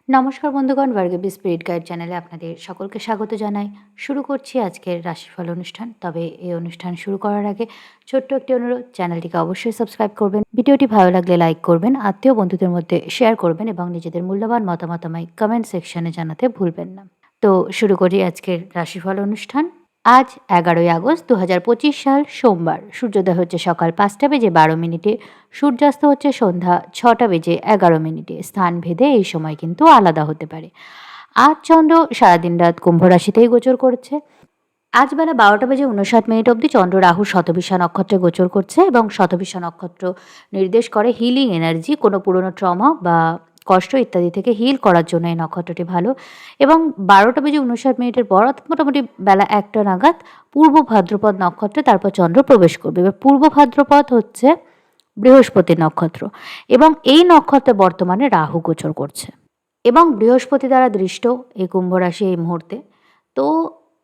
নমস্কার বন্ধুগণ, Bhargavi spirit guide চ্যানেলে আপনাদের সকলকে স্বাগত জানাই। শুরু করছি আজকের রাশিফল অনুষ্ঠান। তবে এই অনুষ্ঠান শুরু করার আগে ছোট্ট একটি অনুরোধ, চ্যানেলটিকে অবশ্যই সাবস্ক্রাইব করবেন। ভিডিওটি ভালো লাগলে লাইক করবেন, আত্মীয় বন্ধুদের মধ্যে শেয়ার করবেন এবং নিজেদের মূল্যবান মতামত আমায় কমেন্ট সেকশনে জানাতে ভুলবেন না। তো শুরু করি আজকের রাশিফল অনুষ্ঠান। আজ 11ই আগস্ট 2025 সাল, সোমবার। সূর্যোদয় হচ্ছে সকাল 5টা বেজে 12 মিনিটে, সূর্যাস্ত হচ্ছে সন্ধ্যা 6টা বেজে 11 মিনিটে। স্থান ভেদে এই সময় কিন্তু আলাদা হতে পারে। আজ চন্দ্র সারাদিন রাত কুম্ভ রাশিতেই গোচর করছে। আজ বেলা 12টা বেজে 59 মিনিট অবধি চন্দ্র রাহু শতভিষা নক্ষত্রে গোচর করছে এবং শতভিষা নক্ষত্র নির্দেশ করে হিলিং এনার্জি, কোনো পুরনো ট্রমা বা কষ্ট ইত্যাদি থেকে হিল করার জন্য এই নক্ষত্রটি ভালো। এবং 12টা বেজে 59 মিনিটের পর অর্থাৎ মোটামুটি বেলা 1টা নাগাদ পূর্ব ভাদ্রপদ নক্ষত্রে তারপর চন্দ্র প্রবেশ করবে। এবার পূর্ব ভাদ্রপদ হচ্ছে বৃহস্পতির নক্ষত্র এবং এই নক্ষত্রে বর্তমানে রাহু গোচর করছে এবং বৃহস্পতি দ্বারা দৃষ্ট এই কুম্ভ রাশি এই মুহূর্তে। তো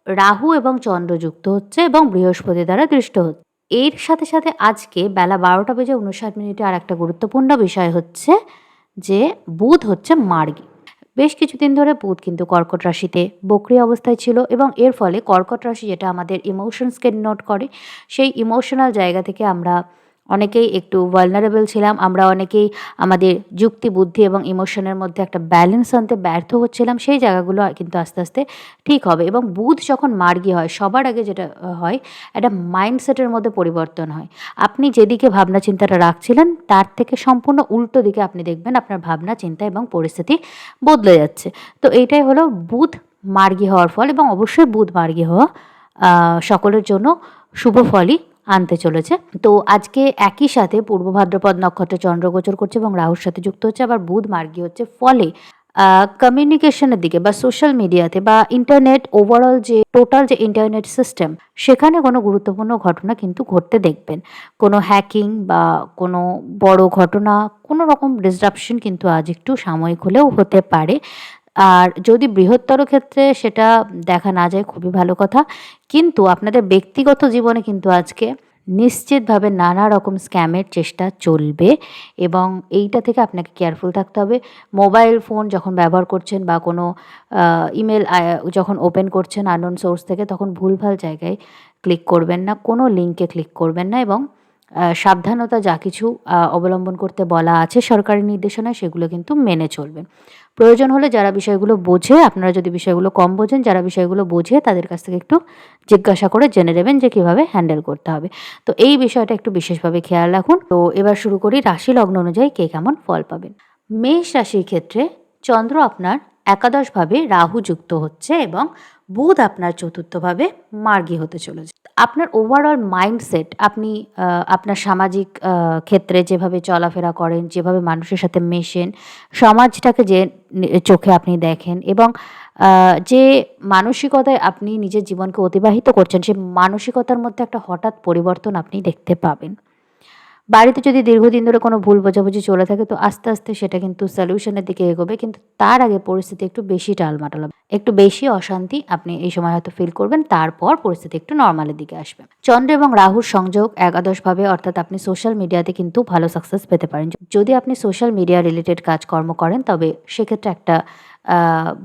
রাহু এবং চন্দ্র যুক্ত হচ্ছে এবং বৃহস্পতি দ্বারা দৃষ্ট হচ্ছে। এর সাথে সাথে আজকে বেলা 12টা বেজে 59 মিনিটে আর একটা গুরুত্বপূর্ণ বিষয় হচ্ছে যে বুধ হচ্ছে মার্গী। বেশ কিছুদিন ধরে বুধ কিন্তু কর্কট রাশিতে বক্রী অবস্থায় ছিল এবং এর ফলে কর্কট রাশি, যেটা আমাদের ইমোশনসকে নোট করে, সেই ইমোশনাল জায়গা থেকে আমরা অনেকেই একটু ভালনারেবল ছিলাম। আমরা অনেকেই আমাদের যুক্তি, বুদ্ধি এবং ইমোশনের মধ্যে একটা ব্যালেন্স আনতে ব্যর্থ হচ্ছিলাম। সেই জায়গাগুলো কিন্তু আস্তে আস্তে ঠিক হবে। এবং বুধ যখন মার্গী হয়, সবার আগে যেটা হয়, একটা মাইন্ডসেটের মধ্যে পরিবর্তন হয়। আপনি যেদিকে ভাবনা চিন্তাটা রাখছিলেন তার থেকে সম্পূর্ণ উল্টো দিকে আপনি দেখবেন আপনার ভাবনা চিন্তা এবং পরিস্থিতি বদলে যাচ্ছে। তো এইটাই হলো বুধ মার্গী হওয়ার ফল এবং অবশ্যই বুধ মার্গী হওয়া সকলের জন্য শুভ ফলই আনতে চলেছে। তো আজকে একই সাথে পূর্ব ভাদ্রপদ নক্ষত্রে চন্দ্র গোচর করছে এবং রাহুর সাথে যুক্ত হচ্ছে, আবার বুধ মার্গী হচ্ছে। ফলে কমিউনিকেশনের দিকে বা সোশ্যাল মিডিয়াতে বা ইন্টারনেট, ওভারঅল যে টোটাল যে ইন্টারনেট সিস্টেম, সেখানে কোনো গুরুত্বপূর্ণ ঘটনা কিন্তু ঘটতে দেখবেন। কোনো হ্যাকিং বা কোনো বড় ঘটনা, কোনো রকম ডিসরাপশন কিন্তু আজ একটু সাময়িক হলেও হতে পারে। আর যদি বৃহত্তর ক্ষেত্রে সেটা দেখা না যায় খুবই ভালো কথা। কিন্তু আপনাদের ব্যক্তিগত জীবনে কিন্তু আজকে নিশ্চিতভাবে নানা রকম স্ক্যামের চেষ্টা চলবে এবং এইটা থেকে আপনাকে কেয়ারফুল থাকতে হবে। মোবাইল ফোন যখন ব্যবহার করছেন বা কোনো ইমেল যখন ওপেন করছেন আননোন সোর্স থেকে, তখন ভুলভাল জায়গায় ক্লিক করবেন না, কোনো লিঙ্কে ক্লিক করবেন না এবং সাবধানতা যা কিছু অবলম্বন করতে বলা আছে সরকারি নির্দেশনায়, সেগুলো কিন্তু মেনে চলবেন। প্রয়োজন হলে যারা বিষয়গুলো বোঝে, আপনারা যদি বিষয়গুলো কম বোঝেন, যারা বিষয়গুলো বোঝে তাদের কাছ থেকে একটু জিজ্ঞাসা করে জেনে নেবেন যে কীভাবে হ্যান্ডেল করতে হবে। তো এই বিষয়টা একটু বিশেষভাবে খেয়াল রাখুন। তো এবার শুরু করি রাশি লগ্ন অনুযায়ী কে কেমন ফল পাবেন। মেষ রাশির ক্ষেত্রে চন্দ্র আপনার একাদশভাবে রাহু যুক্ত হচ্ছে এবং বুধ আপনার চতুর্থভাবে মার্গী হতে চলেছে। আপনার ওভারঅল মাইন্ডসেট, আপনি আপনার সামাজিক ক্ষেত্রে যেভাবে চলাফেরা করেন, যেভাবে মানুষের সাথে মেশেন, সমাজটাকে যে চোখে আপনি দেখেন এবং যে মানসিকতায় আপনি নিজের জীবনকে অতিবাহিত করছেন, সেই মানসিকতার মধ্যে একটা হঠাৎ পরিবর্তন আপনি দেখতে পাবেন। বাড়িতে যদি দীর্ঘদিন ধরে কোনো ভুল বোঝাবুঝি চলে থাকে, তো আস্তে আস্তে সেটা কিন্তু সলিউশনের দিকে এগোবে। কিন্তু তার আগে পরিস্থিতি একটু বেশি টালমাটাল হবে, একটু বেশি অশান্তি আপনি এই সময় হয়তো ফিল করবেন। তারপর পরিস্থিতি একটু নর্মালের দিকে আসবে। চন্দ্র এবং রাহুর সংযোগ একাদশভাবে, অর্থাৎ আপনি সোশ্যাল মিডিয়াতে কিন্তু ভালো সাকসেস পেতে পারেন। যদি আপনি সোশ্যাল মিডিয়া রিলেটেড কাজকর্ম করেন, তবে সেক্ষেত্রে একটা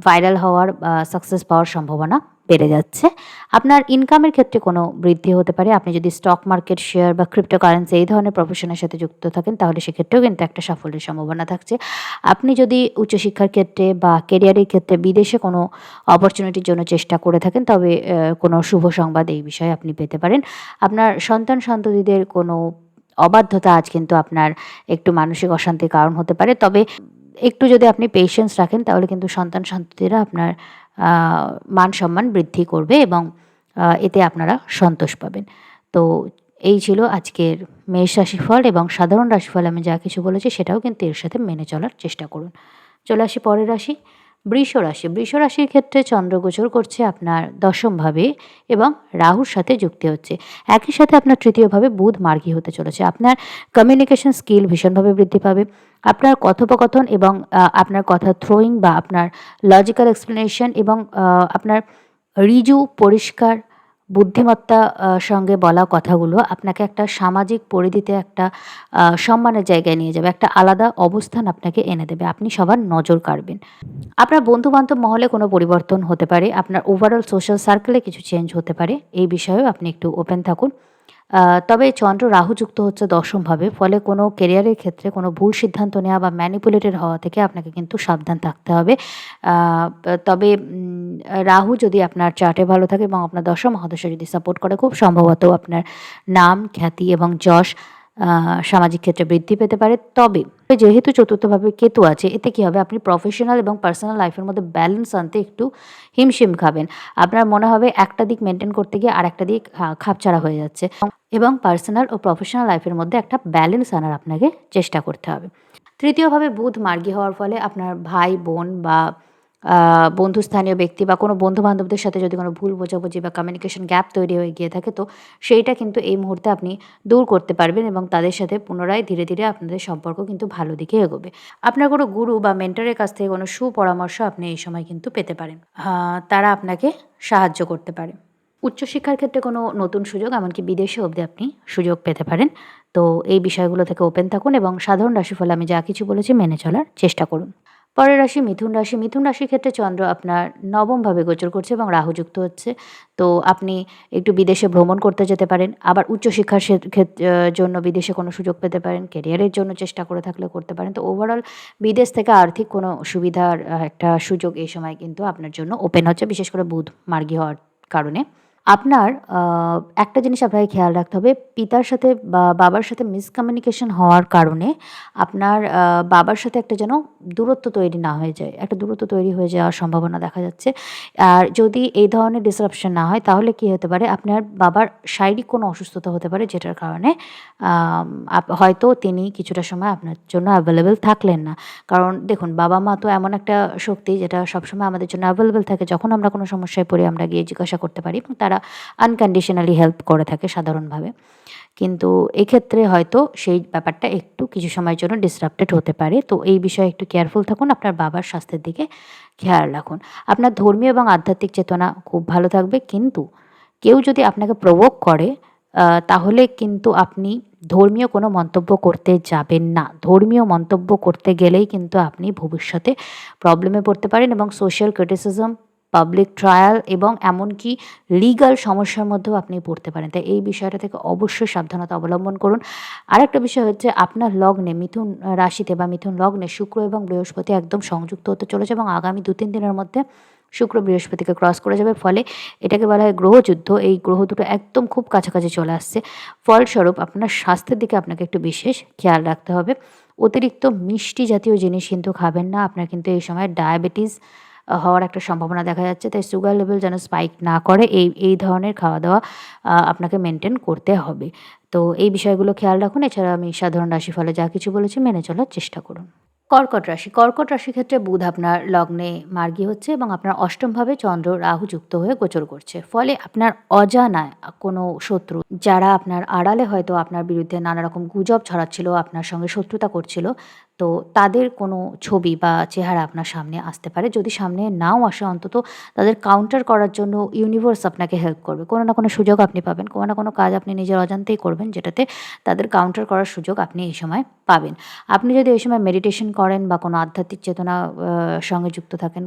ভাইরাল হওয়ার বা সাকসেস পাওয়ার সম্ভাবনা বেড়ে যাচ্ছে। আপনার ইনকামের ক্ষেত্রে কোনো বৃদ্ধি হতে পারে। আপনি যদি স্টক মার্কেট, শেয়ার বা ক্রিপ্টোকারেন্সি এই ধরনের প্রফেশনের সাথে যুক্ত থাকেন, তাহলে সেক্ষেত্রেও কিন্তু একটা সাফল্যের সম্ভাবনা থাকছে। আপনি যদি উচ্চশিক্ষার ক্ষেত্রে বা কেরিয়ারের ক্ষেত্রে বিদেশে কোনো অপরচুনিটির জন্য চেষ্টা করে থাকেন, তবে কোনো শুভ সংবাদ এই বিষয়ে আপনি পেতে পারেন। আপনার সন্তান সন্ততিদের কোনো অবাধ্যতা আজ কিন্তু আপনার একটু মানসিক অশান্তির কারণ হতে পারে। তবে একটু যদি আপনি পেশেন্স রাখেন, তাহলে কিন্তু সন্তান সন্ততিরা আপনার মান সম্মান বৃদ্ধি করবে এবং এতে আপনারা সন্তোষ পাবেন। তো এই ছিল আজকের মেষ রাশিফল এবং সাধারণ রাশিফল। আমি যা কিছু বলেছি সেটাও কিন্তু এর সাথে মেনে চলার চেষ্টা করুন। চলে আসি পরের রাশি, বৃষ রাশি। বৃষ রাশির ক্ষেত্রে চন্দ্র গোচর করছে আপনার দশমভাবে এবং রাহুর সাথে যুক্তি হচ্ছে। একই সাথে আপনার তৃতীয়ভাবে বুধ মার্গী হতে চলেছে। আপনার কমিউনিকেশন স্কিল ভীষণভাবে বৃদ্ধি পাবে। আপনার কথোপকথন এবং আপনার কথা থ্রোয়িং বা আপনার লজিক্যাল এক্সপ্লেনেশন এবং আপনার ঋজু, পরিষ্কার বুদ্ধিমত্তা সঙ্গে বলা কথাগুলো আপনাকে একটা সামাজিক পরিধিতে একটা সম্মানের জায়গায় নিয়ে যাবে। একটা আলাদা অবস্থান আপনাকে এনে দেবে। আপনি সবার নজর কাড়বেন। আপনার বন্ধু-বান্ধব মহলে কোনো পরিবর্তন হতে পারে। আপনার ওভারঅল সোশ্যাল সার্কেলে কিছু চেঞ্জ হতে পারে। এই বিষয়েও আপনি একটু ওপেন থাকুন। আ তবে চন্দ্র রাহু যুক্ত হচ্ছে ১০ম ভাবে। ফলে কোনো কেরিয়ারের ক্ষেত্রে কোনো ভুল সিদ্ধান্ত নেওয়া বা ম্যানিপুলেটেড হওয়া থেকে আপনাকে কিন্তু সাবধান থাকতে হবে। আ তবে রাহু যদি আপনার চার্টে ভালো থাকে এবং আপনার দশা মহাদশা যদি সাপোর্ট করে, খুব সম্ভবত আপনার নাম, খ্যাতি এবং যশ আ সামাজিক ক্ষেত্রে বৃদ্ধি পেতে পারে। তবে যেহেতু চতুর্থভাবে কেতু আছে, এতে কি হবে, আপনি প্রফেশনাল এবং পার্সোনাল লাইফের মধ্যে ব্যালেন্স আনতে একটু হিমশিম খাবেন। আপনার মনে হবে একটা দিক মেইনটেইন করতে গিয়ে আরেকটা দিক খাপছাড়া হয়ে যাচ্ছে এবং পার্সোনাল ও প্রফেশনাল লাইফের মধ্যে একটা ব্যালেন্স আনার আপনাকে চেষ্টা করতে হবে। তৃতীয়ভাবে বুধ মার্গী হওয়ার ফলে আপনার ভাই, বোন বা বন্ধুস্থানীয় ব্যক্তি বা কোনো বন্ধু-বান্ধবদের সাথে যদি কোনো ভুল বোঝাবুঝি বা কমিউনিকেশন গ্যাপ তৈরি হয়ে গিয়ে থাকে, তো সেইটা কিন্তু এই মুহূর্তে আপনি দূর করতে পারবেন এবং তাদের সাথে পুনরায় ধীরে, ধীরে আপনাদের সম্পর্ক কিন্তু ভালো দিকে এগোবে। আপনার কোনো গুরু বা মেন্টরের কাছ থেকে কোনো সুপরামর্শ আপনি এই সময় কিন্তু পেতে পারেন। তারা আপনাকে সাহায্য করতে পারে। উচ্চশিক্ষার ক্ষেত্রে কোনো নতুন সুযোগ, এমনকি বিদেশে অবধি আপনি সুযোগ পেতে পারেন। তো এই বিষয়গুলো থেকে ওপেন থাকুন এবং সাধারণ রাশিফল আমি যা কিছু বলেছি মেনে চলার চেষ্টা করুন। পরের রাশি মিথুন রাশি। মিথুন রাশির ক্ষেত্রে চন্দ্র আপনার ৯ম ভাবে গোচর করছে এবং রাহু যুক্ত হচ্ছে। তো আপনি একটু বিদেশে ভ্রমণ করতে যেতে পারেন। আবার উচ্চশিক্ষার জন্য বিদেশে কোনো সুযোগ পেতে পারেন। ক্যারিয়ারের জন্য চেষ্টা করে থাকলে করতে পারেন। তো ওভারঅল বিদেশ থেকে আর্থিক কোনো সুবিধার একটা সুযোগ এই সময় কিন্তু আপনার জন্য ওপেন হচ্ছে, বিশেষ করে বুধ মার্গী হওয়ার কারণে। আপনার একটা জিনিস আপনাকে খেয়াল রাখতে হবে, পিতার সাথে বা বাবার সাথে মিসকমিউনিকেশন হওয়ার কারণে আপনার বাবার সাথে একটা যেন দূরত্ব তৈরি না হয়ে যায়। একটা দূরত্ব তৈরি হয়ে যাওয়ার সম্ভাবনা দেখা যাচ্ছে। আর যদি এই ধরনের ডিসরাপশন না হয়, তাহলে কি হতে পারে, আপনার বাবার শারীরিক কোনো অসুস্থতা হতে পারে, যেটার কারণে আম হয়তো তিনি কিছুটা সময় আপনার জন্য অ্যাভেলেবল থাকলেন না। কারণ দেখুন, বাবা-মা তো এমন একটা শক্তি যেটা সবসময় আমাদের জন্য অ্যাভেলেবল থাকে। যখন আমরা কোনো সমস্যায় পড়ি আমরা গিয়ে জিজ্ঞাসা করতে পারি এবং তারা আনকন্ডিশনালি হেল্প করে থাকে সাধারণভাবে। কিন্তু এক্ষেত্রে হয়তো সেই ব্যাপারটা একটু কিছু সময়ের জন্য ডিসরাপ্টেড হতে পারে। তো এই বিষয়ে একটু কেয়ারফুল থাকুন। আপনার বাবার স্বাস্থ্যের দিকে খেয়াল রাখুন। আপনার ধর্মীয় এবং আধ্যাত্মিক চেতনা খুব ভালো থাকবে। কিন্তু কেউ যদি আপনাকে প্রভোক করে, তাহলে কিন্তু আপনি ধর্মীয় কোনো মন্তব্য করতে যাবেন না। ধর্মীয় মন্তব্য করতে গেলেই কিন্তু আপনি ভবিষ্যতে প্রবলেমে পড়তে পারেন এবং সোশ্যাল ক্রিটিসিজম, পাবলিক ট্রায়াল এবং এমনকি লিগ্যাল সমস্যার মধ্যেও আপনি পড়তে পারেন। তাই এই বিষয়টা থেকে অবশ্যই সাবধানতা অবলম্বন করুন। আরেকটা বিষয় হচ্ছে, আপনার লগ্নে মিথুন রাশিতে বা মিথুন লগ্নে শুক্র এবং বৃহস্পতি একদম সংযুক্ত হতে চলেছে এবং আগামী ২-৩ দিনের মধ্যে শুক্র বৃহস্পতিকে ক্রস করে যাবে। ফলে এটাকে বলা হয় গ্রহযুদ্ধ। এই গ্রহ দুটো একদম খুব কাছাকাছি চলে আসছে। ফলস্বরূপ আপনার স্বাস্থ্যের দিকে আপনাকে একটু বিশেষ খেয়াল রাখতে হবে। অতিরিক্ত মিষ্টি জাতীয় জিনিস কিন্তু খাবেন না। আপনার কিন্তু এই সময় ডায়াবেটিস হওয়ার একটা সম্ভাবনা দেখা যাচ্ছে। তাই সুগার লেভেল যেন স্পাইক না করে, এই ধরনের খাওয়া-দাওয়া আপনাকে মেইনটেইন করতে হবে। তো এই বিষয়গুলো খেয়াল রাখুন। এছাড়া আমি সাধারণ রাশিফলে যা কিছু বলেছি মেনে চলার চেষ্টা করুন। কর্কট রাশি। কর্কট রাশির ক্ষেত্রে বুধ আপনার লগ্নে মার্গী হচ্ছে এবং আপনার ৮ম ভাবে চন্দ্র রাহু যুক্ত হয়ে গোচর করছে। ফলে আপনার অজানায় কোনো শত্রু, যারা আপনার আড়ালে হয়তো আপনার বিরুদ্ধে নানা রকম গুজব ছড়াচ্ছিল, আপনার সঙ্গে শত্রুতা করছিল, তো তাদের কোনো ছবি বা চেহারা আপনার সামনে আসতে পারে। যদি সামনে নাও আসে, অন্তত তাদের কাউন্টার করার জন্য ইউনিভার্স আপনাকে হেল্প করবে। কোনো না কোনো সুযোগ আপনি পাবেন। কোনো না কোনো কাজ আপনি নিজের অজান্তেই করবেন, যেটাতে তাদের কাউন্টার করার সুযোগ আপনি এই সময় পাবেন। আপনি যদি এই সময় মেডিটেশন করেন বা কোনো আধ্যাত্মিক চেতনা সঙ্গে যুক্ত থাকেন,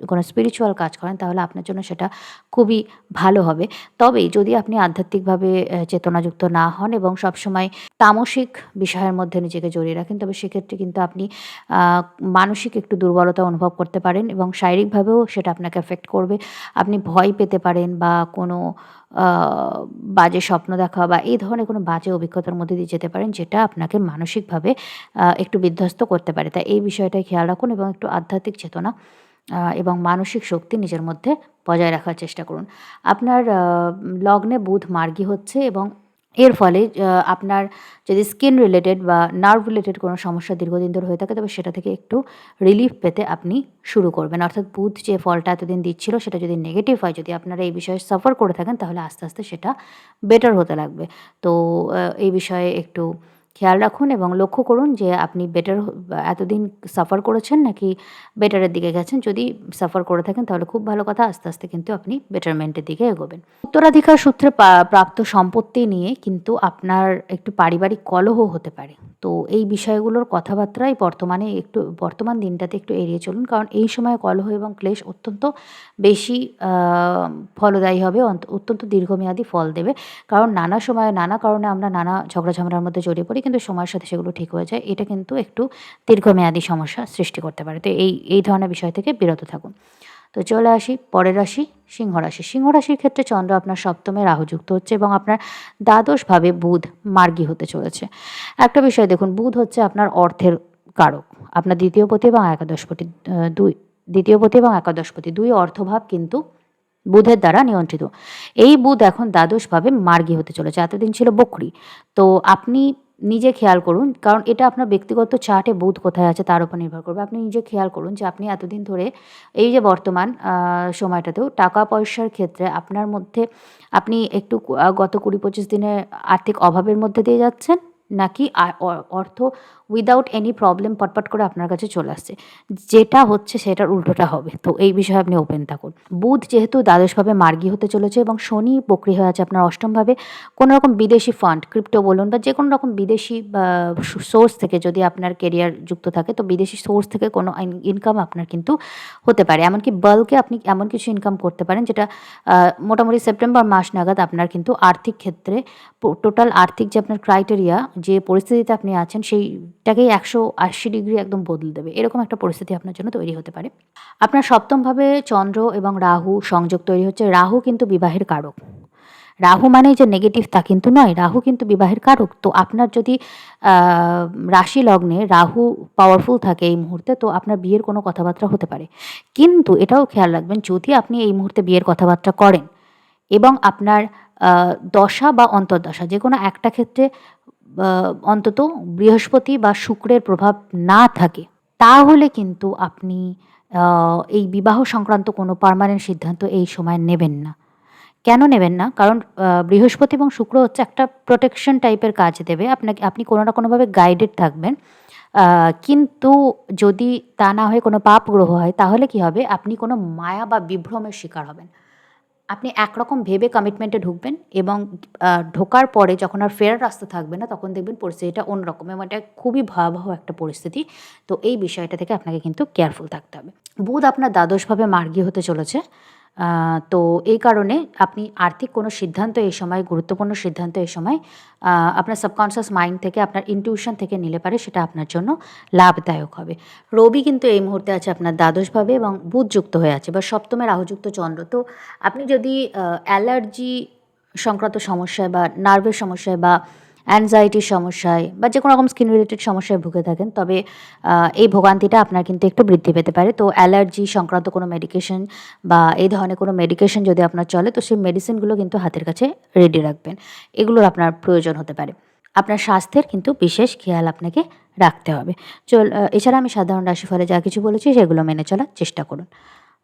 কোনো স্পিরিচুয়াল কাজ করেন, তাহলে আপনার জন্য সেটা খুবই ভালো হবে। তবে যদি আপনি আধ্যাত্মিকভাবে চেতনাযুক্ত না হন এবং সবসময় তামসিক বিষয়ের মধ্যে নিজেকে জড়িয়ে রাখেন, তবে সেক্ষেত্রে কিন্তু আপনি আ মানসিক একটু দুর্বলতা অনুভব করতে পারেন এবং শারীরিকভাবেও সেটা আপনাকে এফেক্ট করবে। আপনি ভয় পেতে পারেন বা কোনো আ বাজে স্বপ্ন দেখা বা এই ধরনের কোনো বাজে অভিজ্ঞতার মধ্যে দিয়ে যেতে পারেন, যেটা আপনাকে মানসিকভাবে একটু বিধ্বস্ত করতে পারে। তাই এই বিষয়টায় খেয়াল রাখুন এবং একটু আধ্যাত্মিক চেতনা এবং মানসিক শক্তি নিজের মধ্যে বজায় রাখার চেষ্টা করুন। আপনার লগ্নে বুধ মার্গী হচ্ছে এবং এর ফলে আপনার যদি স্কিন রিলেটেড বা নার্ভ রিলেটেড কোনো সমস্যা দীর্ঘদিন ধরে হয়ে থাকে, তবে সেটা থেকে একটু রিলিফ পেতে আপনি শুরু করবেন। অর্থাৎ বুধ যে ফলটা এতদিন দিচ্ছিল, সেটা যদি নেগেটিভ হয়, যদি আপনারা এই বিষয়ে সাফার করে থাকেন, তাহলে আস্তে, আস্তে সেটা বেটার হতে লাগবে। তো এই বিষয়ে একটু খেয়াল রাখুন এবং লক্ষ্য করুন যে আপনি এতদিন সাফার করেছেন নাকি বেটারের দিকে গেছেন। যদি সাফার করে থাকেন তাহলে খুব ভালো কথা, আস্তে আস্তে কিন্তু আপনি বেটারমেন্টের দিকে এগোবেন। উত্তরাধিকার সূত্রে প্রাপ্ত সম্পত্তি নিয়ে কিন্তু আপনার একটু পারিবারিক কলহ হতে পারে। তো এই বিষয়গুলোর কথাবার্তাই বর্তমান দিনটাতে একটু এড়িয়ে চলুন, কারণ এই সময় কলহ এবং ক্লেশ অত্যন্ত বেশি ফলদায়ী হবে, অত্যন্ত দীর্ঘমেয়াদী ফল দেবে। কারণ নানা সময়ে নানা কারণে আমরা নানা ঝগড়া ঝামেলার মধ্যে জড়িয়ে পড়ি, কিন্তু সময়ের সাথে সেগুলো ঠিক হয়ে যায়। এটা কিন্তু একটু দীর্ঘমেয়াদী সমস্যা সৃষ্টি করতে পারে। তো এই ধরনের বিষয় থেকে বিরত থাকুন। তো চলে আসি পরের রাশি, সিংহ রাশি। সিংহ রাশির ক্ষেত্রে চন্দ্র আপনার সপ্তমে রাহু যুক্ত হচ্ছে এবং আপনার দ্বাদশভাবে বুধ মার্গী হতে চলেছে। একটা বিষয় দেখুন, বুধ হচ্ছে আপনার অর্থের কারক। আপনার দ্বিতীয়পতি এবং একাদশপতি দুই অর্থভাব কিন্তু বুধের দ্বারা নিয়ন্ত্রিত। এই বুধ এখন দ্বাদশভাবে মার্গী হতে চলেছে। এতদিন ছিল বক্রী। তো আপনি নিজে খেয়াল করুন, কারণ এটা আপনার ব্যক্তিগত চার্টে বুধ কোথায় আছে তার উপর নির্ভর করবে। আপনি নিজে খেয়াল করুন যে আপনি এতদিন ধরে এই যে বর্তমান সময়টাতেও টাকা পয়সার ক্ষেত্রে আপনার মধ্যে আপনি একটু গত ২০-২৫ দিনের আর্থিক অভাবের মধ্যে দিয়ে যাচ্ছেন, নাকি অর্থ উইদাউট এনি প্রবলেম পটপট করে আপনার কাছে চলে আসছে। যেটা হচ্ছে সেটার উল্টোটা হবে। তো এই বিষয়ে আপনি ওপেন থাকুন। বুধ যেহেতু দ্বাদশভাবে মার্গী হতে চলেছে এবং শনি বক্রী হয়ে আছে আপনার অষ্টমভাবে, কোনো রকম বিদেশি ফান্ড, ক্রিপ্টো বলুন বা যে কোনো রকম বিদেশি বা সোর্স থেকে যদি আপনার কেরিয়ার যুক্ত থাকে, তো বিদেশি সোর্স থেকে কোনো ইনকাম আপনার কিন্তু হতে পারে। এমনকি বাল্কে আপনি এমন কিছু ইনকাম করতে পারেন যেটা মোটামুটি সেপ্টেম্বর মাস নাগাদ আপনার কিন্তু আর্থিক ক্ষেত্রে টোটাল আর্থিক যে আপনার ক্রাইটেরিয়া, যে পরিস্থিতিতে আপনি আছেন সেইটাকেই ১৮০ ডিগ্রি একদম বদলে দেবে। এরকম একটা পরিস্থিতি আপনার জন্য তৈরি হতে পারে। আপনার সপ্তমভাবে চন্দ্র এবং রাহু সংযোগ তৈরি হচ্ছে। রাহু কিন্তু বিবাহের কারক। রাহু মানেই যে নেগেটিভ তা কিন্তু নয়। রাহু কিন্তু বিবাহের কারক। তো আপনার যদি আ রাশি লগ্নে রাহু পাওয়ারফুল থাকে এই মুহূর্তে, তো আপনার বিয়ের কোনো কথাবার্তা হতে পারে। কিন্তু এটাও খেয়াল রাখবেন, যদি আপনি এই মুহূর্তে বিয়ের কথাবার্তা করেন এবং আপনার দশা বা অন্তর্দশা যেকোনো একটা ক্ষেত্রে অন্তত বৃহস্পতি বা শুক্রের প্রভাব না থাকে, তাহলে কিন্তু আপনি এই বিবাহ সংক্রান্ত কোনো পার্মানেন্ট সিদ্ধান্ত এই সময় নেবেন না। কেন নেবেন না? কারণ বৃহস্পতি এবং শুক্র হচ্ছে একটা প্রোটেকশন টাইপের কাজ দেবে। আপনি কোনো না কোনোভাবে গাইডেড থাকবেন। আ কিন্তু যদি তা না হয়ে কোনো পাপ গ্রহ হয়, তাহলে কি হবে? আপনি কোনো মায়া বা বিভ্রমের শিকার হবেন। আপনি একরকম ভেবে কমিটমেন্টে ঢুকবেন এবং ঢোকার পরে যখন আর ফেরার রাস্তা থাকবে না, তখন দেখবেন পরিস্থিতিটা অন্যরকম এবং এটা খুবই ভয়াবহ একটা পরিস্থিতি। তো এই বিষয়টা থেকে আপনাকে কিন্তু কেয়ারফুল থাকতে হবে। বুধ আপনার দ্বাদশভাবে মার্গী হতে চলেছে। আ তো এই কারণে আপনি আর্থিক কোনো সিদ্ধান্ত এই সময়, গুরুত্বপূর্ণ সিদ্ধান্ত এই সময় আ আপনার সাবকনশিয়াস মাইন্ড থেকে, আপনার ইনটিউশন থেকে নিলে পারে সেটা আপনার জন্য লাভদায়ক হবে। রবি কিন্তু এই মুহূর্তে আছে আপনার দ্বাদশভাবে এবং বুধ যুক্ত হয়ে আছে বা সপ্তমে রাহুযুক্ত চন্দ্র। তো আপনি যদি অ্যালার্জি সংক্রান্ত সমস্যায় বা নার্ভের সমস্যায় বা অ্যাংজাইটির সমস্যায় বা যেকোনো রকম স্কিন রিলেটেড সমস্যায় ভুগে থাকেন, তবে এই ভোগান্তিটা আপনার কিন্তু একটু বৃদ্ধি পেতে পারে। তো অ্যালার্জি সংক্রান্ত কোনো মেডিকেশন বা এই ধরনের কোনো মেডিকেশন যদি আপনার চলে, তো সেই মেডিসিনগুলো কিন্তু হাতের কাছে রেডি রাখবেন। এগুলোর আপনার প্রয়োজন হতে পারে। আপনার স্বাস্থ্যের কিন্তু বিশেষ খেয়াল আপনাকে রাখতে হবে। এছাড়া আমি সাধারণ রাশিফলে যা কিছু বলেছি সেগুলো মেনে চলার চেষ্টা করুন।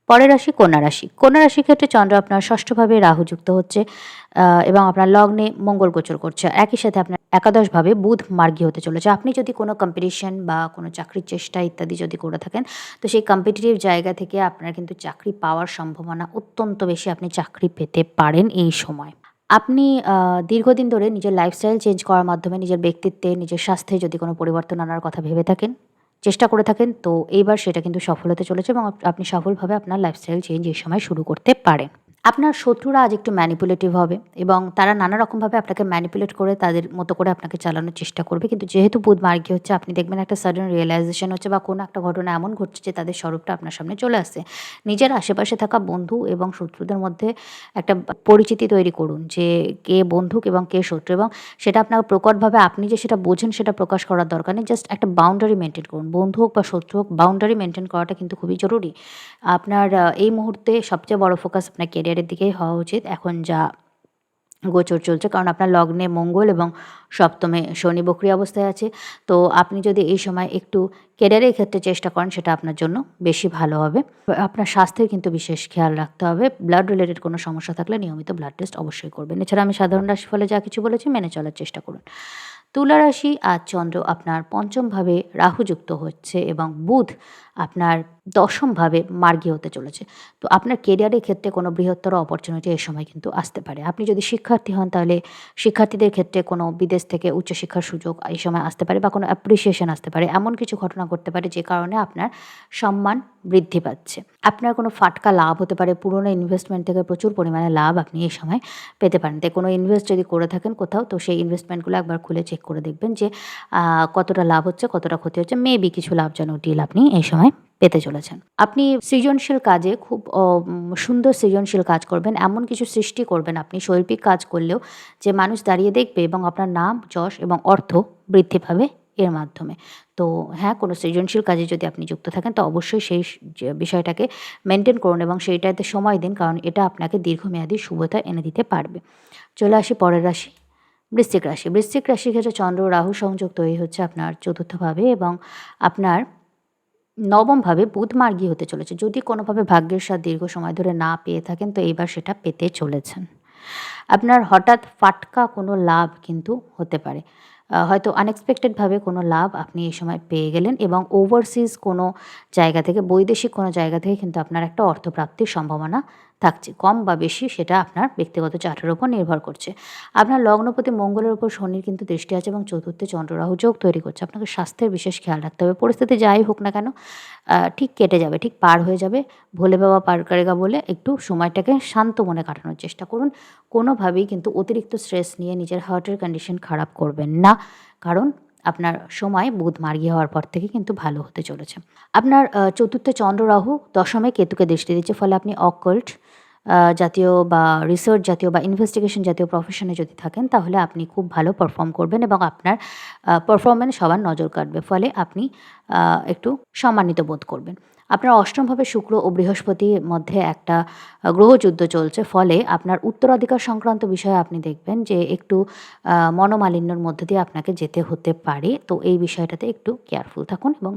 পরের রাশি কন্যা রাশি। কন্যা রাশির ক্ষেত্রে চন্দ্র আপনার ষষ্ঠভাবে রাহু যুক্ত হচ্ছে এবং আপনার লগ্নে মঙ্গল গোচর করছে। একই সাথে আপনার একাদশভাবে বুধ মার্গী হতে চলেছে। আপনি যদি কোনো কম্পিটিশন বা কোনো চাকরির চেষ্টা ইত্যাদি যদি করে থাকেন, তো সেই কম্পিটিটিভ জায়গা থেকে আপনার কিন্তু চাকরি পাওয়ার সম্ভাবনা অত্যন্ত বেশি। আপনি চাকরি পেতে পারেন এই সময়। আপনি দীর্ঘদিন ধরে নিজের লাইফস্টাইল চেঞ্জ করার মাধ্যমে নিজের ব্যক্তিত্বে, নিজের স্বাস্থ্যে যদি কোনো পরিবর্তন আনার কথা ভেবে থাকেন, চেষ্টা করে থাকেন, তো এইবার সেটা কিন্তু সফল হতে চলেছে এবং আপনি সফলভাবে আপনার লাইফস্টাইল চেঞ্জ এই সময় শুরু করতে পারেন। আপনার শত্রুরা আজ একটু ম্যানিপুলেটিভ হবে এবং তারা নানা রকমভাবে আপনাকে ম্যানিপুলেট করে তাদের মতো করে আপনাকে চালানোর চেষ্টা করবে। কিন্তু যেহেতু বুধ মার্গী হচ্ছে, আপনি দেখবেন একটা সাডেন রিয়ালাইজেশন হচ্ছে বা কোনো একটা ঘটনা এমন ঘটছে যে তাদের স্বরূপটা আপনার সামনে চলে আসছে। নিজের আশেপাশে থাকা বন্ধু এবং শত্রুদের মধ্যে একটা পরিচিতি তৈরি করুন যে কে বন্ধু এবং কে শত্রু, এবং সেটা আপনার প্রকটভাবে আপনি যে সেটা বোঝেন সেটা প্রকাশ করার দরকার নেই। জাস্ট একটা বাউন্ডারি মেনটেন করুন। বন্ধু হোক বা শত্রু হোক, বাউন্ডারি মেনটেন করাটা কিন্তু খুবই জরুরি। আপনার এই মুহূর্তে সবচেয়ে বড় ফোকাস আপনার কেরিয়ারের দিকেই হওয়া উচিত, এখন যা গোচর চলছে। কারণ আপনার লগ্নে মঙ্গল এবং সপ্তমে শনি বক্রী অবস্থায় আছে। তো আপনি যদি এই সময় একটু কেরিয়ারের ক্ষেত্রে চেষ্টা করেন, সেটা আপনার জন্য বেশি ভালো হবে। আপনার স্বাস্থ্যের কিন্তু বিশেষ খেয়াল রাখতে হবে। ব্লাড রিলেটেড কোনো সমস্যা থাকলে নিয়মিত ব্লাড টেস্ট অবশ্যই করবেন। এছাড়া আমি সাধারণ রাশিফলে যা কিছু বলেছি মেনে চলার চেষ্টা করুন। তুলা রাশি আর চন্দ্র আপনার পঞ্চমভাবে রাহুযুক্ত হচ্ছে এবং বুধ আপনার দশমভাবে মার্গী হতে চলেছে। তো আপনার কেরিয়ারের ক্ষেত্রে কোনো বৃহত্তর অপরচুনিটি এই সময় কিন্তু আসতে পারে। আপনি যদি শিক্ষার্থী হন তাহলে শিক্ষার্থীদের ক্ষেত্রে কোনো বিদেশ থেকে উচ্চশিক্ষার সুযোগ এই সময় আসতে পারে বা কোনো অ্যাপ্রিসিয়েশন আসতে পারে। এমন কিছু ঘটনা ঘটতে পারে যে কারণে আপনার সম্মান বৃদ্ধি পাচ্ছে। আপনার কোনো ফাটকা লাভ হতে পারে, পুরনো ইনভেস্টমেন্ট থেকে প্রচুর পরিমাণে লাভ আপনি এই সময় পেতে পারেন। তাই কোনো ইনভেস্ট যদি করে থাকেন কোথাও, তো সেই ইনভেস্টমেন্টগুলো একবার খুলে চেক করে দেখবেন যে কতটা লাভ হচ্ছে, কতটা ক্ষতি হচ্ছে। মেবি কিছু লাভজনক ডিল আপনি এই সময় পেতে চলেছেন। আপনি সৃজনশীল কাজে খুব সুন্দর সৃজনশীল কাজ করবেন। এমন কিছু সৃষ্টি করবেন আপনি শৈল্পিক কাজ করলেও যে মানুষ দাঁড়িয়ে দেখবে এবং আপনার নাম, যশ এবং অর্থ বৃদ্ধি পাবে এর মাধ্যমে। তো হ্যাঁ, কোনো সৃজনশীল কাজে যদি আপনি যুক্ত থাকেন তো অবশ্যই সেই যে বিষয়টাকে মেইনটেইন করুন এবং সেইটাতে সময় দিন, কারণ এটা আপনাকে দীর্ঘমেয়াদী শুভতা এনে দিতে পারবে। চলে আসি পরের রাশি, বৃশ্চিক রাশি। বৃশ্চিক রাশির ক্ষেত্রে চন্দ্র রাহু সংযোগ তৈরি হচ্ছে আপনার চতুর্থভাবে এবং আপনার নবমভাবে বুধ মার্গী হতে চলেছে। যদি কোনোভাবে ভাগ্যের সাথ দীর্ঘ সময় ধরে না পেয়ে থাকেন তো এইবার সেটা পেতে চলেছেন। আপনার হঠাৎ ফাটকা কোনো লাভ কিন্তু হতে পারে। হয়তো আনএক্সপেক্টেডভাবে কোনো লাভ আপনি এই সময় পেয়ে গেলেন এবং ওভারসিজ কোনো জায়গা থেকে, বৈদেশিক কোনো জায়গা থেকে কিন্তু আপনার একটা অর্থপ্রাপ্তির সম্ভাবনা থাকছে। কম বা বেশি সেটা আপনার ব্যক্তিগত চার্টের উপর নির্ভর করছে। আপনার লগ্নপতি মঙ্গলের উপর শনির কিন্তু দৃষ্টি আছে এবং চতুর্থে চন্দ্র রাহু যোগ তৈরি করছে। আপনাকে স্বাস্থ্যের বিশেষ খেয়াল রাখতে হবে। পরিস্থিতি যাই হোক না কেন ঠিক কেটে যাবে, ঠিক পার হয়ে যাবে। ভোলে বাবা পার করেগা বলে একটু সময়টাকে শান্ত মনে কাটানোর চেষ্টা করুন। কোনোভাবেই কিন্তু অতিরিক্ত স্ট্রেস নিয়ে নিজের হার্টের কন্ডিশন খারাপ করবেন না, কারণ আপনার সময় বুধ মার্গী হওয়ার পর থেকে কিন্তু ভালো হতে চলেছে। আপনার চতুর্থে চন্দ্র রাহু দশমে কেতুকে দৃষ্টি দিচ্ছে, ফলে আপনি অকাল্ট জাতীয় বা রিসার্চ জাতীয় বা ইনভেস্টিগেশন জাতীয় প্রফেশনে যদি থাকেন তাহলে আপনি খুব ভালো পারফর্ম করবেন এবং আপনার পারফরম্যান্স সবার নজর কাটবে, ফলে আপনি একটু সম্মানিত বোধ করবেন। আপনার অষ্টমভাবে শুক্র ও বৃহস্পতির মধ্যে একটা গ্রহযুদ্ধ চলছে, ফলে আপনার উত্তরাধিকার সংক্রান্ত বিষয়ে আপনি দেখবেন যে একটু মনোমালিন্যর মধ্যে দিয়ে আপনাকে যেতে হতে পারে। তো এই বিষয়টাতে একটু কেয়ারফুল থাকুন এবং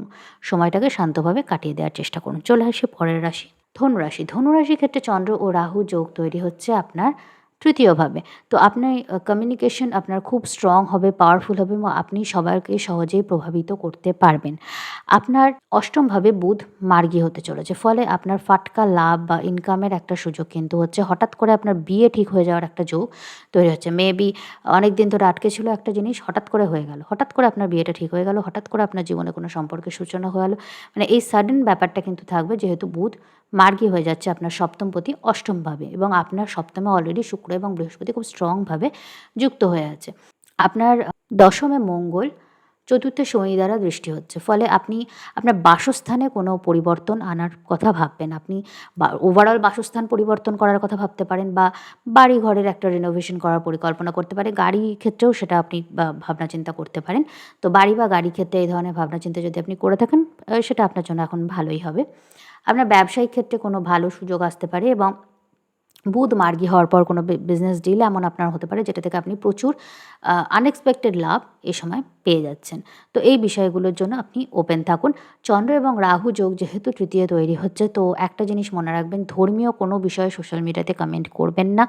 সময়টাকে শান্তভাবে কাটিয়ে দেওয়ার চেষ্টা করুন। চলে আসি পরের রাশি, ধনুরাশি। ধনুরাশির ক্ষেত্রে চন্দ্র ও রাহু যোগ তৈরি হচ্ছে আপনার তৃতীয়ভাবে। তো আপনার কমিউনিকেশন আপনার খুব স্ট্রং হবে, পাওয়ারফুল হবে এবং আপনি সবাইকে সহজেই প্রভাবিত করতে পারবেন। আপনার অষ্টমভাবে বুধ মার্গী হতে চলেছে, ফলে আপনার ফাটকা লাভ বা ইনকামের একটা সুযোগ কিন্তু হচ্ছে। হঠাৎ করে আপনার বিয়ে ঠিক হয়ে যাওয়ার একটা যোগ তৈরি হচ্ছে। মেবি অনেক দিন ধরে আটকে ছিল একটা জিনিস, হঠাৎ করে হয়ে গেল। হঠাৎ করে আপনার বিয়েটা ঠিক হয়ে গেল, হঠাৎ করে আপনার জীবনে কোনো সম্পর্কের সূচনা হয়ে গেল। মানে এই সাডেন ব্যাপারটা কিন্তু থাকবে, যেহেতু বুধ মার্গী হয়ে যাচ্ছে আপনার সপ্তমপতি অষ্টমভাবে এবং আপনার সপ্তমে অলরেডি শুক্র এবং বৃহস্পতি খুব স্ট্রংভাবে যুক্ত হয়ে আছে। আপনার দশমে মঙ্গল, চতুর্থে শনি দ্বারা দৃষ্টি হচ্ছে, ফলে আপনি আপনার বাসস্থানে কোনো পরিবর্তন আনার কথা ভাববেন। আপনি ওভারঅল বাসস্থান পরিবর্তন করার কথা ভাবতে পারেন বা বাড়ি ঘরের একটা রিনোভেশন করার পরিকল্পনা করতে পারেন। গাড়ি ক্ষেত্রেও সেটা আপনি ভাবনা চিন্তা করতে পারেন। তো বাড়ি বা গাড়ি ক্ষেত্রে এই ধরনের ভাবনা চিন্তা যদি আপনি করে থাকেন সেটা আপনার জন্য এখন ভালোই হবে। আপনার ব্যবসায়িক ক্ষেত্রে কোনো ভালো সুযোগ আসতে পারে এবং বুধ মার্গী হওয়ার পর কোনো বিজনেস ডিল এমন আপনার হতে পারে যেটা থেকে আপনি প্রচুর আনএক্সপেক্টেড লাভ এ সময় পেয়ে যাচ্ছেন। তো এই বিষয়গুলোর জন্য আপনি ওপেন থাকুন। চন্দ্র এবং রাহু যোগ যেহেতু তৃতীয় তৈরি হচ্ছে, তো একটা জিনিস মনে রাখবেন, ধর্মীয় কোনো বিষয়ে সোশ্যাল মিডিয়াতে কমেন্ট করবেন না।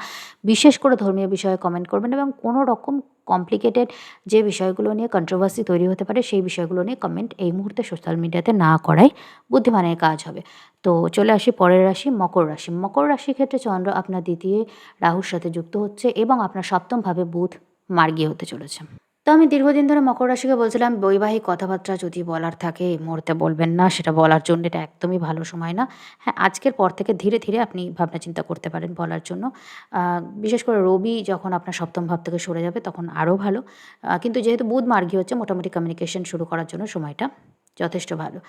বিশেষ করে ধর্মীয় বিষয়ে কমেন্ট করবেন এবং কোনো রকম কমপ্লিকেটেড যে বিষয়গুলো নিয়ে কন্ট্রোভার্সি তৈরি হতে পারে সেই বিষয়গুলো নিয়ে কমেন্ট এই মুহূর্তে সোশ্যাল মিডিয়াতে না করাই বুদ্ধিমানের কাজ হবে। তো চলে আসি পরের রাশি, মকর রাশি। মকর রাশির ক্ষেত্রে চন্দ্র আপনার দ্বিতীয় রাহুর সাথে যুক্ত হচ্ছে এবং আপনার সপ্তমভাবে বুধ মার্গী হতে চলেছে। তো আমি দীর্ঘদিন ধরে মকর রাশিকে বলছিলাম বৈবাহিক কথাবার্তা যদি বলার থাকে এই মুহূর্তে বলবেন না, সেটা বলার জন্য এটা একদমই ভালো সময় না। হ্যাঁ, আজকের পর থেকে ধীরে ধীরে আপনি ভাবনা চিন্তা করতে পারেন বলার জন্য। বিশেষ করে রবি যখন আপনার সপ্তম ভাব থেকে সরে যাবে তখন আরও ভালো। কিন্তু যেহেতু বুধ মার্গী হচ্ছে, মোটামুটি কমিউনিকেশন শুরু করার জন্য সময়টা যথেষ্ট ভালো।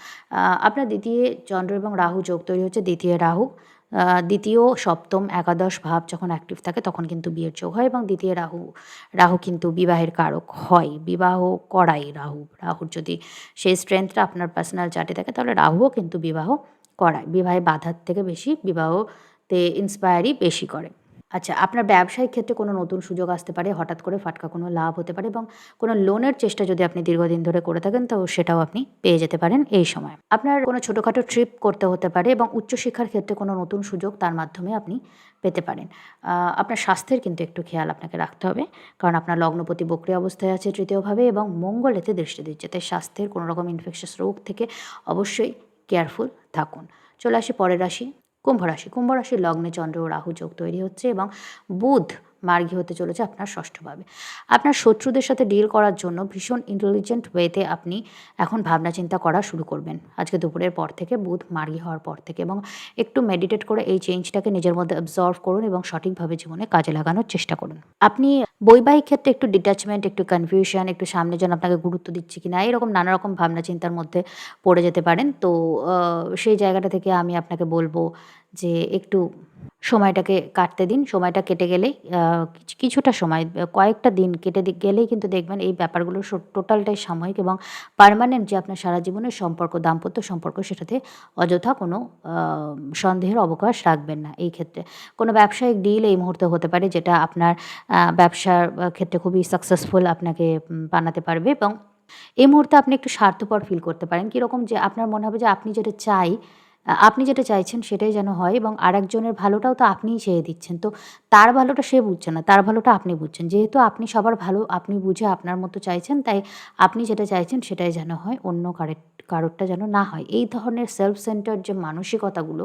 আপনার দ্বিতীয় চন্দ্র এবং রাহু যোগ তৈরি হচ্ছে, দ্বিতীয় রাহু দ্বিতীয়, সপ্তম, একাদশ ভাব যখন অ্যাক্টিভ থাকে তখন কিন্তু বিয়ের যোগ হয় এবং দ্বিতীয় রাহু রাহু কিন্তু বিবাহের কারক হয়, বিবাহ করায় রাহু। রাহুর যদি সেই স্ট্রেংথটা আপনার পার্সোনাল চার্টে থাকে তাহলে রাহুও কিন্তু বিবাহ করায়। বিবাহে বাধার থেকে বেশি বিবাহতে ইন্সপায়ারই বেশি করে। আচ্ছা, আপনার ব্যবসায়িক ক্ষেত্রে কোনো নতুন সুযোগ আসতে পারে, হঠাৎ করে ফাটকা কোনো লাভ হতে পারে এবং কোনো লোনের চেষ্টা যদি আপনি দীর্ঘদিন ধরে করে থাকেন তো সেটাও আপনি পেয়ে যেতে পারেন এই সময়। আপনার কোনো ছোটোখাটো ট্রিপ করতে হতে পারে এবং উচ্চশিক্ষার ক্ষেত্রে কোনো নতুন সুযোগ তার মাধ্যমে আপনি পেতে পারেন। আপনার স্বাস্থ্যের কিন্তু একটু খেয়াল আপনাকে রাখতে হবে, কারণ আপনার লগ্নপতি বক্রী অবস্থায় আছে তৃতীয়ভাবে এবং মঙ্গল এতে দৃষ্টি দিচ্ছে, তাই স্বাস্থ্যের কোনো রকম ইনফেকশাস রোগ থেকে অবশ্যই কেয়ারফুল থাকুন। চলে আসি পরের রাশি, কুম্ভ রাশি। কুম্ভ রাশির লগ্নে চন্দ্র ও রাহু যোগ তৈরি হচ্ছে এবং বুধ মার্গী হতে চলেছে আপনার ষষ্ঠভাবে। আপনার শত্রুদের সাথে ডিল করার জন্য ভীষণ ইন্টেলিজেন্ট ওয়েতে আপনি এখন ভাবনা চিন্তা করা শুরু করবেন আজকে দুপুরের পর থেকে, বুধ মার্গী হওয়ার পর থেকে, এবং একটু মেডিটেট করে এই চেঞ্জটাকে নিজের মধ্যে অবজর্ভ করুন এবং সঠিকভাবে জীবনে কাজে লাগানোর চেষ্টা করুন। আপনি বৈবাহিক ক্ষেত্রে একটু ডিট্যাচমেন্ট, একটু কনফিউশন, একটু সামনে যেন আপনাকে গুরুত্ব দিচ্ছে কিনা এরকম নানা রকম ভাবনা চিন্তার মধ্যে পড়ে যেতে পারেন। তো সেই জায়গাটা থেকে আমি আপনাকে বলবো যে একটু সময়টাকে কাটতে দিন। সময়টা কেটে গেলেই কিছুটা সময়, কয়েকটা দিন কেটে গেলেই কিন্তু দেখবেন এই ব্যাপারগুলো টোটালটাই সাময়িক এবং পার্মানেন্ট যে আপনার সারা জীবনের সম্পর্ক, দাম্পত্য সম্পর্ক, সেটাতে অযথা কোনো সন্দেহের অবকাশ রাখবেন না এই ক্ষেত্রে। কোনো ব্যবসায়িক ডিল এই মুহূর্তে হতে পারে যেটা আপনার ব্যবসার ক্ষেত্রে খুবই সাকসেসফুল আপনাকে বানাতে পারবে এবং এই মুহূর্তে আপনি একটু স্বার্থপর ফিল করতে পারেন। কীরকম, যে আপনার মনে হবে যে আপনি যেটা চাইছেন সেটাই যেন হয় এবং আরেকজনের ভালোটাও তো আপনিই চেয়ে দিচ্ছেন। তো তার ভালোটা সে বুঝছে না, তার ভালোটা আপনি বুঝছেন। যেহেতু আপনি সবার ভালো আপনি বুঝে আপনার মতো চাইছেন, তাই আপনি যেটা চাইছেন সেটাই যেন হয়, অন্য কারোরটা যেন না হয়। এই ধরনের সেলফ সেন্টার্ড যে মানসিকতাগুলো,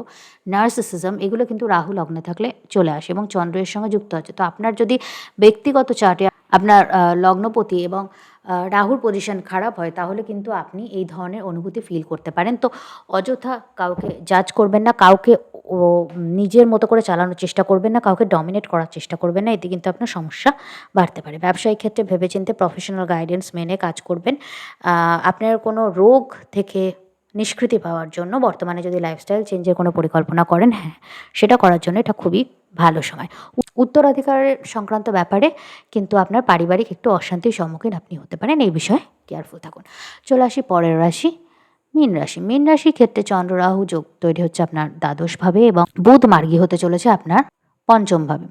নার্সিসিজম, এগুলো কিন্তু রাহু লগ্নে থাকলে চলে আসে এবং চন্দ্রের সঙ্গে যুক্ত আছে। তো আপনার যদি ব্যক্তিগত চার্টে আপনার লগ্নপতি এবং রাহুর পজিশন খারাপ হয় তাহলে কিন্তু আপনি এই ধরনের অনুভূতি ফিল করতে পারেন। তো অযথা কাউকে জাজ করবেন না, কাউকে নিজের মতো করে চালানোর চেষ্টা করবেন না, কাউকে ডমিনেট করার চেষ্টা করবেন না, এতে কিন্তু আপনার সমস্যা বাড়তে পারে। ব্যবসায়িক ক্ষেত্রে ভেবেচিন্তে প্রফেশনাল গাইডেন্স মেনে কাজ করবেন। আপনার কোনো রোগ থেকে নিষ্কৃতি পাওয়ার জন্য বর্তমানে যদি লাইফস্টাইল চেঞ্জের কোনো পরিকল্পনা করেন, হ্যাঁ, সেটা করার জন্য এটা খুবই ভালো সময়। উত্তরাধিকারের সংক্রান্ত ব্যাপারে কিন্তু আপনার পারিবারিক একটু অশান্তির সম্মুখীন আপনি হতে পারেন, এই বিষয়ে কেয়ারফুল থাকুন। চলে আসি পরের রাশি, মীন রাশি। মীন রাশির ক্ষেত্রে চন্দ্র রাহু যোগ তৈরি হচ্ছে আপনার দ্বাদশভাবে এবং বুধ মার্গী হতে চলেছে আপনার পঞ্চমভাবে।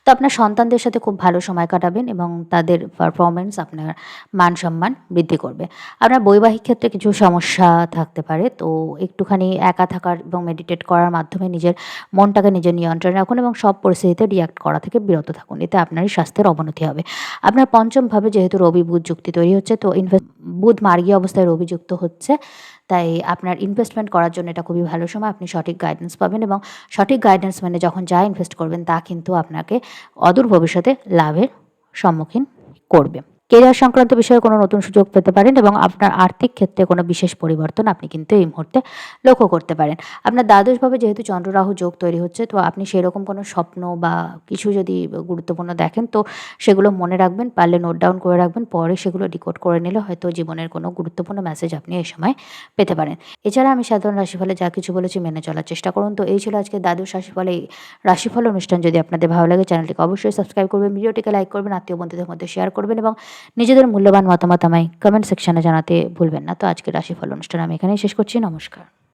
তো আপনার সন্তানদের সাথে খুব ভালো সময় কাটাবেন এবং তাদের পারফরমেন্স আপনার মান সম্মান বৃদ্ধি করবে। আপনার বৈবাহিক ক্ষেত্রে কিছু সমস্যা থাকতে পারে, তো একটুখানি একা থাকার এবং মেডিটেট করার মাধ্যমে নিজের মনটাকে নিজের নিয়ন্ত্রণে রাখুন এবং সব পরিস্থিতিতে রিঅ্যাক্ট করা থেকে বিরত থাকুন, এতে আপনারই স্বাস্থ্যের অবনতি হবে। আপনার পঞ্চমভাবে যেহেতু রবি বুধ যুক্তি তৈরি হচ্ছে, তো বুধ মার্গী অবস্থায় রবি যুক্ত হচ্ছে, তাই আপনার ইনভেস্টমেন্ট করার জন্য এটা খুবই ভালো সময়। আপনি সঠিক গাইডেন্স পাবেন এবং সঠিক গাইডেন্স মানে যখন যা ইনভেস্ট করবেন তা কিন্তু আপনাকে অদূর ভবিষ্যতে লাভের সম্মুখীন করবে। কেরিয়ার সংক্রান্ত বিষয়ে কোনো নতুন সুযোগ পেতে পারেন এবং আপনার আর্থিক ক্ষেত্রে কোনো বিশেষ পরিবর্তন আপনি কিন্তু এই মুহূর্তে লক্ষ্য করতে পারেন। আপনার দ্বাদশভাবে যেহেতু চন্দ্র রাহু যোগ তৈরি হচ্ছে, তো আপনি সেরকম কোনো স্বপ্ন বা কিছু যদি গুরুত্বপূর্ণ দেখেন তো সেগুলো মনে রাখবেন, পারলে নোট ডাউন করে রাখবেন, পরে সেগুলো ডিকোড করে নিলে হয়তো জীবনের কোনো গুরুত্বপূর্ণ মেসেজ আপনি এই সময় পেতে পারেন। এছাড়া আমি সাধারণ রাশিফলে যা কিছু বলেছি মেনে চলার চেষ্টা করুন। তো এই ছিল আজকে দ্বাদশ রাশিফলে রাশিফল অনুষ্ঠান। যদি আপনাদের ভালো লাগে চ্যানেলটিকে অবশ্যই সাবস্ক্রাইব করবেন, ভিডিওটিকে লাইক করবেন, আত্মীয় বন্ধুদের মধ্যে শেয়ার করবেন এবং নিজেদের মূল্যবান মতামত আমায় কমেন্ট সেকশনে জানাতে ভুলবেন না। তো আজকের রাশিফল অনুষ্ঠান আমি এখানেই শেষ করছি। নমস্কার।